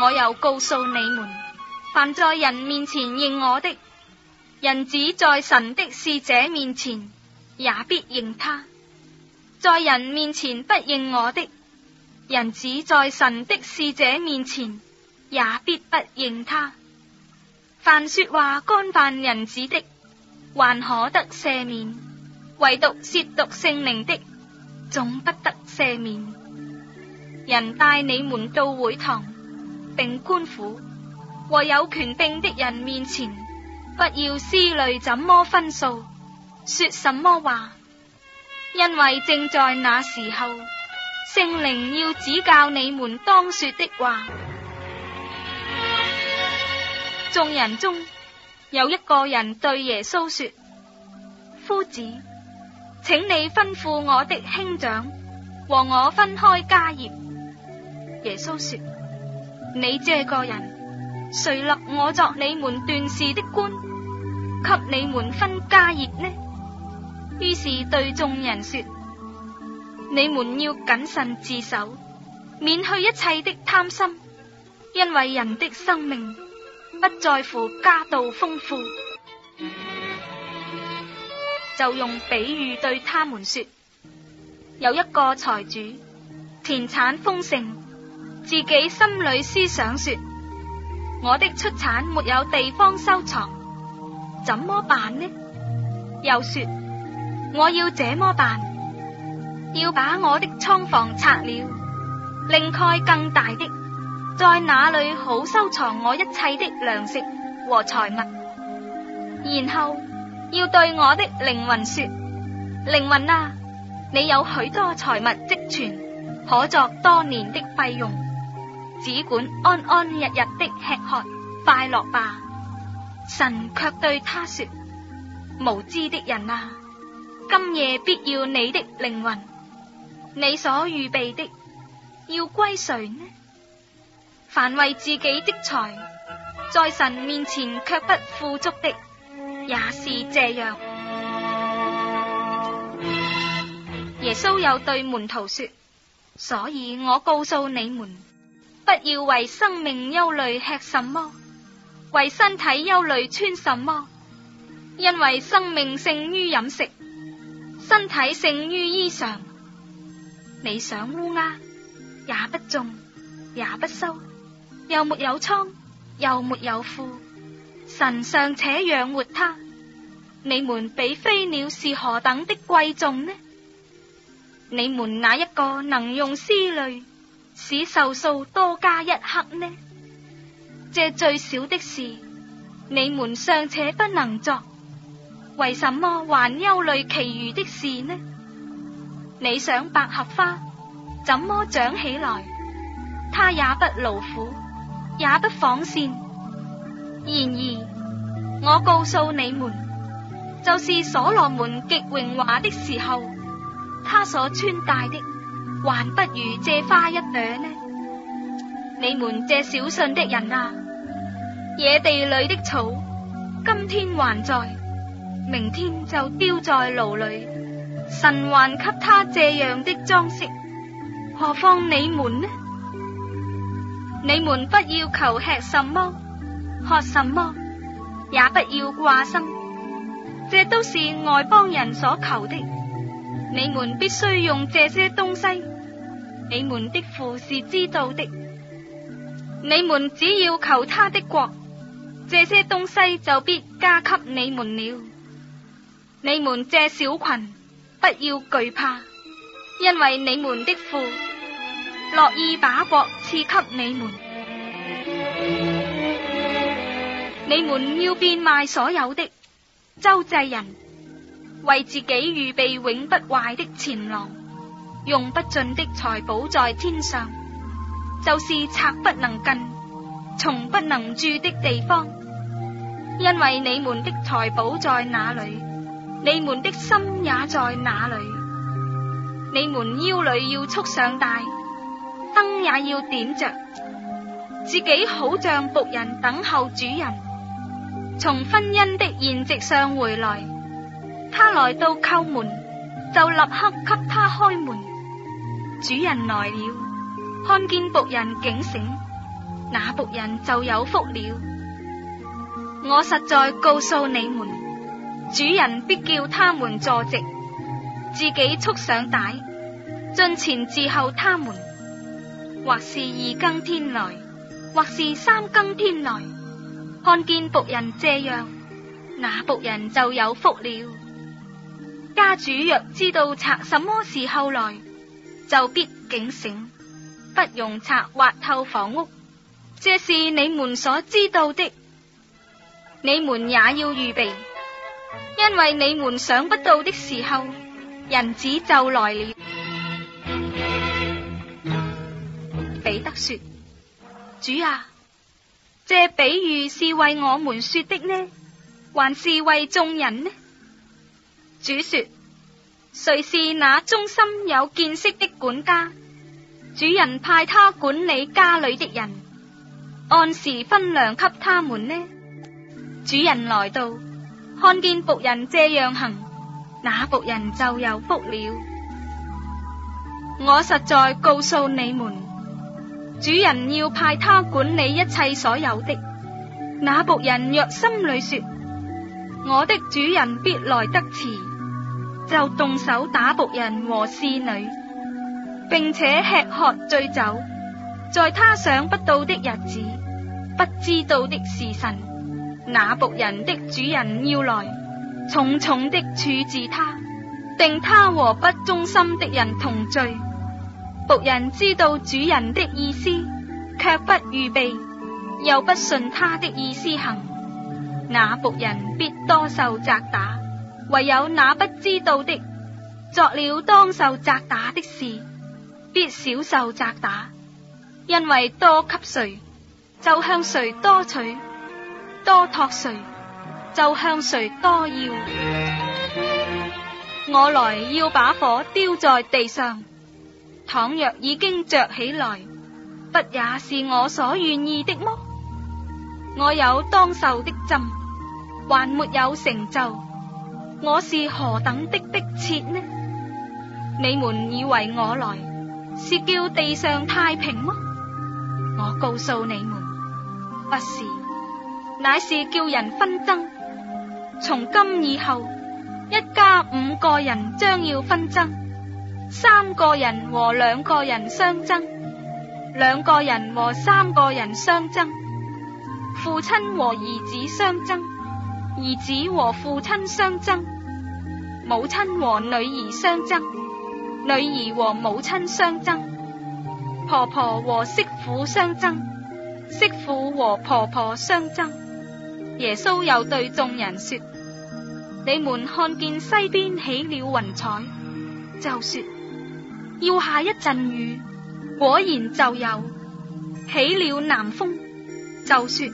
我又告訴你們，凡在人面前認我的，人子在神的使者面前也必認他；在人面前不認我的，人子在神的使者面前也必不認他。凡說話干犯人子的，還可得赦免；唯獨褻瀆聖靈的，總不得赦免。人帶你們到會堂，並官府和有權柄的人面前，不要思慮怎麼分訴，說什麼話，因為正在那時候，聖靈要指教你們當說的話。眾人中有一個人對耶穌說：夫子，請你吩咐我的兄長和我分開家業。耶穌說：你這個人，誰立我作你們斷事的官，給你們分家業呢？於是對眾人說：你們要謹慎自守，免去一切的貪心，因為人的生命不在乎家道豐富。就用比喻對他們說：有一個財主，田產豐盛，自己心裏思想說：我的出產沒有地方收藏，怎麼辦呢？又說：我要這麼辦，要把我的倉房拆了，另蓋更大的，在那裏好收藏我一切的糧食和財物。然後要對我的靈魂說：靈魂啊，你有許多財物積存，可作多年的費用，只管安安日日的吃喝快樂吧。神卻對他說：無知的人啊，今夜必要你的靈魂，你所預備的要歸誰呢？凡為自己的財，在神面前卻不富足的，也是這樣。耶穌又對門徒說：所以我告訴你們，不要為生命憂慮吃什麼，為身體憂慮穿什麼，因為生命勝於飲食，身體勝於衣裳。你想烏鴉，也不種，也不收，又沒有倉，又沒有庫，神尚且養活它，你們比飛鳥是何等的貴重呢？你們哪一個能用思慮使壽數多加一刻呢？這最小的事，你們尚且不能作，為什麼還憂慮其餘的事呢？你想百合花怎麼長起來？它也不勞苦，也不紡線。然而我告訴你們，就是所羅門極榮華的時候，他所穿戴的還不如這花一朵呢。你們這小信的人啊，野地裏的草今天還在，明天就丟在爐裏，神還給他這樣的裝飾，何況你們呢？你們不要求吃什麼喝什麼，也不要掛心，這都是外邦人所求的。你們必須用這些東西，你們的父是知道的。你們只要求他的國，這些東西就必加給你們了。你們這小群，不要懼怕，因為你們的父樂意把國賜給你們。你們要變賣所有的，周濟人，為自己預備永不壞的錢囊，用不盡的財寶在天上，就是賊不能近，蟲不能蛀的地方。因為你們的財寶在哪裏，你們的心也在哪裏。你們腰裏要束上帶，燈也要點着，自己好像僕人等候主人，從婚姻的筵席上回來。他來到叩門，就立刻給他開門。主人來了，看見僕人警醒，那僕人就有福了。我實在告訴你們，主人必叫他們坐席，自己束上帶，進前伺候他們，或是2更天來，或是3更天來，看見僕人這樣，那僕人就有福了。家主若知道賊什麼時候來，就必警醒，不容賊挖透房屋。這是你們所知道的，你們也要預備，因為你們想不到的時候，人子就來了。彼得說：主啊，這比喻是為我們說的呢，還是為眾人呢？主說：誰是那忠心有見識的管家？主人派他管理家裏的人，按時分糧給他們呢？主人來到，看見僕人這樣行，那僕人就有福了。我實在告訴你們，主人要派他管理一切所有的。那僕人若心裏說：我的主人必來得遲，就動手打僕人和侍女，並且吃喝醉酒，在他想不到的日子，不知道的時辰，那僕人的主人要來，重重的處置他，定他和不忠心的人同罪。僕人知道主人的意思，卻不預備，又不順他的意思行，那僕人必多受責打。唯有那不知道的，作了當受責打的事，必少受責打，因為多給誰，就向誰多取；多託誰，就向誰多要。我來要把火丟在地上，倘若已經着起來，不也是我所願意的麼？我有當受的針，還沒有成就，我是何等的迫切呢？你們以為我來是叫地上太平麼？我告訴你們，不是，乃是叫人紛爭。從今以後，一家5個人將要紛爭，3個人和2個人相爭，2個人和3個人相爭，父親和兒子相爭，兒子和父親相爭，母親和女兒相爭，女兒和母親相爭，婆婆和媳婦相爭，媳婦和婆婆相爭。耶穌又對眾人說：你們看見西邊起了雲彩，就說要下一陣雨，果然就有；起了南風，就說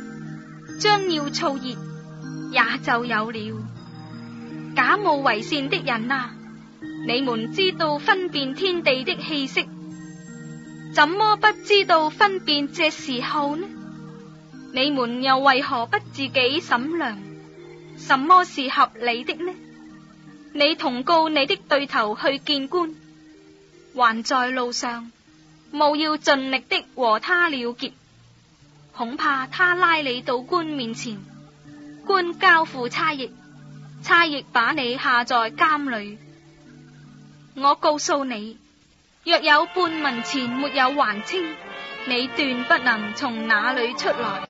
將要燥熱，也就有了。假冒為善的人啊，你們知道分辨天地的氣息，怎麼不知道分辨這時候呢？你們又為何不自己審量，什麼是合理的呢？你同告你的對頭去見官，還在路上，務要盡力的和他了結，恐怕他拉你到官面前，官交付差役，差役把你下在監裏。我告訴你，若有半文錢沒有還清，你斷不能從那裏出來。